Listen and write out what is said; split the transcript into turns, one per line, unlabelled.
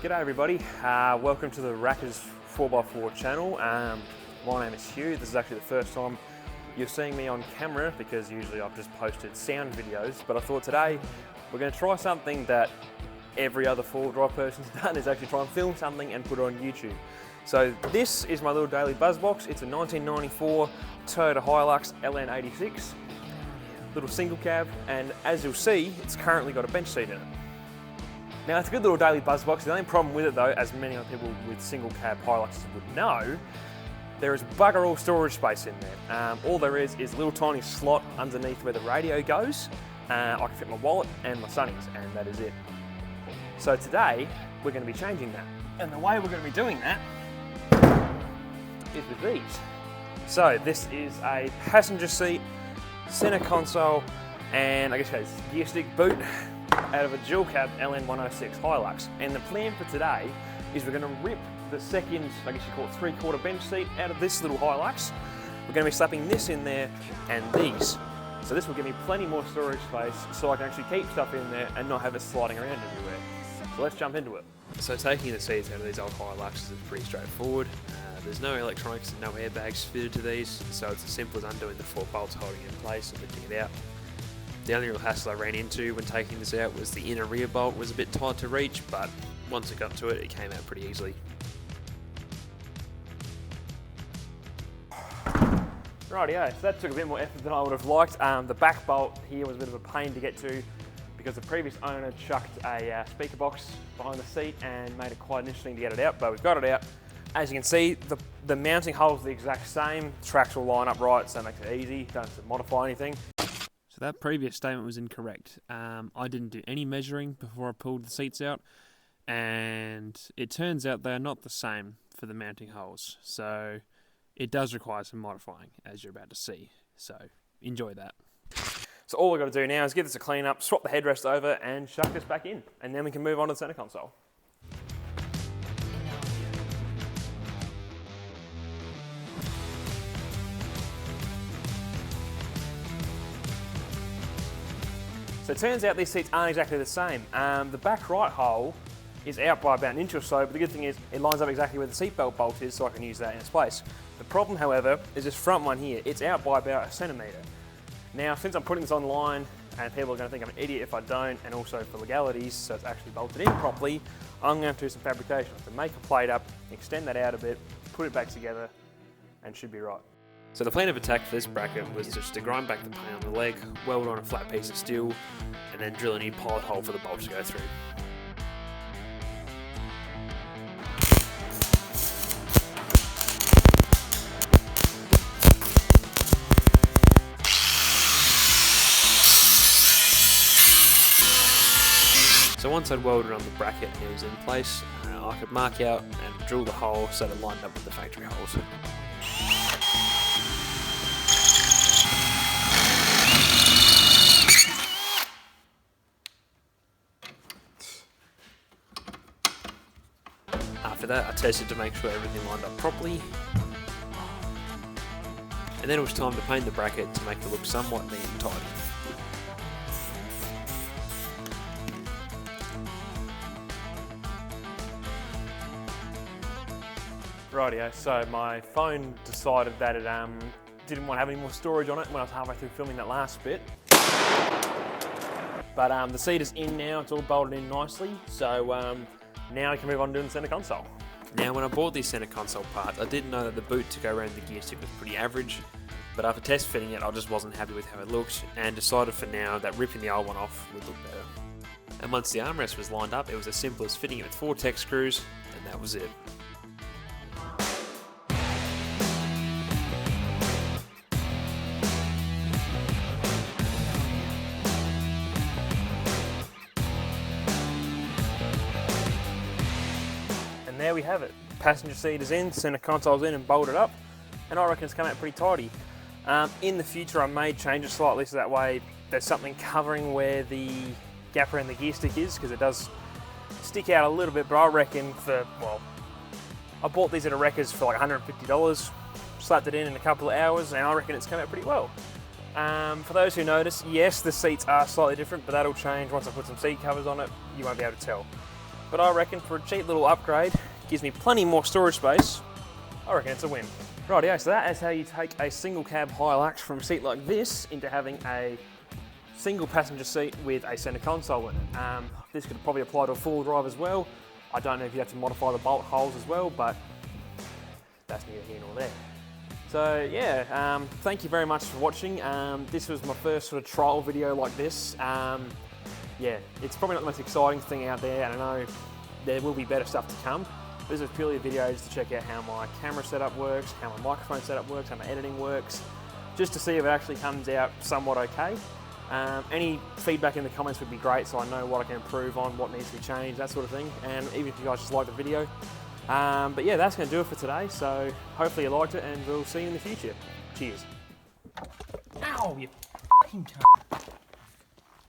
G'day everybody, welcome to the Rackers 4x4 channel. My name is Hugh. This is actually the first time you're seeing me on camera because usually I've just posted sound videos, but I thought today we're going to try something that every other four-wheel drive person's done, is actually try and film something and put it on YouTube. So this is my little daily buzz box. It's a 1994 Toyota Hilux Ln106, little single cab, and as you'll see, it's currently got a bench seat in it. Now it's a good little daily buzz box. The only problem with it though, as many other people with single cab Hiluxes would know, there is bugger all storage space in there. All there is a little tiny slot underneath where the radio goes. I can fit my wallet and my sunnies, and that is it. So today, we're going to be changing that. And the way we're going to be doing that is with these. So this is a passenger seat, center console, and I guess it's a gear stick boot out of a dual cab Ln106 Hilux. And the plan for today is we're going to rip the second, I guess you call it 3/4 bench seat out of this little Hilux. We're going to be slapping this in there and these. So this will give me plenty more storage space so I can actually keep stuff in there and not have it sliding around everywhere. So let's jump into it. So taking the seats out of these old Hiluxes is pretty straightforward. There's no electronics and no airbags fitted to these, so it's as simple as undoing the 4 bolts holding it in place and lifting it out. The only real hassle I ran into when taking this out was the inner rear bolt was a bit tight to reach, but once I got to it, it came out pretty easily. Rightio, so that took a bit more effort than I would have liked. The back bolt here was a bit of a pain to get to because the previous owner chucked a speaker box behind the seat and made it quite interesting to get it out, but we've got it out. As you can see, the mounting hole's the exact same, tracks will line up right, so it makes it easy, don't have to modify anything. So that previous statement was incorrect. I didn't do any measuring before I pulled the seats out, and it turns out they're not the same for the mounting holes, so it does require some modifying, as you're about to see, so enjoy that. So all we've got to do now is give this a clean up, swap the headrest over and chuck this back in, and then we can move on to the center console. So it turns out these seats aren't exactly the same. The back right hole is out by about an inch or so, but the good thing is it lines up exactly where the seatbelt bolt is, so I can use that in its place. The problem, however, is this front one here. It's out by about 1 centimetre. Now, since I'm putting this online, and people are going to think I'm an idiot if I don't, and also for legalities, so it's actually bolted in properly, I'm going to have to do some fabrication. So make a plate up, extend that out a bit, put it back together, and should be right. So the plan of attack for this bracket was just to grind back the paint on the leg, weld on a flat piece of steel, and then drill a new pilot hole for the bolts to go through. So once I'd welded on the bracket and it was in place, I could mark out and drill the hole so that it lined up with the factory holes. After that, I tested to make sure everything lined up properly. And then it was time to paint the bracket to make it look somewhat neat and tidy. Rightio, so my phone decided that it didn't want to have any more storage on it when I was halfway through filming that last bit. But the seat is in now, it's all bolted in nicely, so now I can move on to doing the center console. Now when I bought these center console parts, I didn't know that the boot to go around the gear stick was pretty average, but after test fitting it I just wasn't happy with how it looked and decided for now that ripping the old one off would look better. And once the armrest was lined up, it was as simple as fitting it with 4 Tech screws, and that was it. And there we have it. Passenger seat is in, center console's in and bolted up, and I reckon it's come out pretty tidy. In the future I may change it slightly so that way there's something covering where the gap around the gear stick is, because it does stick out a little bit, but I reckon for, well, I bought these at a Wreckers for like $150, slapped it in a couple of hours, and I reckon it's come out pretty well. For those who notice, yes, the seats are slightly different, but that'll change once I put some seat covers on it. You won't be able to tell. But I reckon for a cheap little upgrade, gives me plenty more storage space, I reckon it's a win. Rightio, so that is how you take a single cab Hilux from a seat like this into having a single passenger seat with a centre console in it. This could probably apply to a four-wheel drive as well. I don't know if you have to modify the bolt holes as well, but that's neither here nor there. So yeah, thank you very much for watching. This was my first sort of trial video like this. Yeah, it's probably not the most exciting thing out there, and I know there will be better stuff to come. This is purely a video just to check out how my camera setup works, how my microphone setup works, how my editing works, just to see if it actually comes out somewhat okay. Any feedback in the comments would be great, so I know what I can improve on, what needs to be changed, that sort of thing, and even if you guys just like the video. But yeah, that's going to do it for today, so hopefully you liked it, and we'll see you in the future. Cheers. Ow, you f***ing cunt.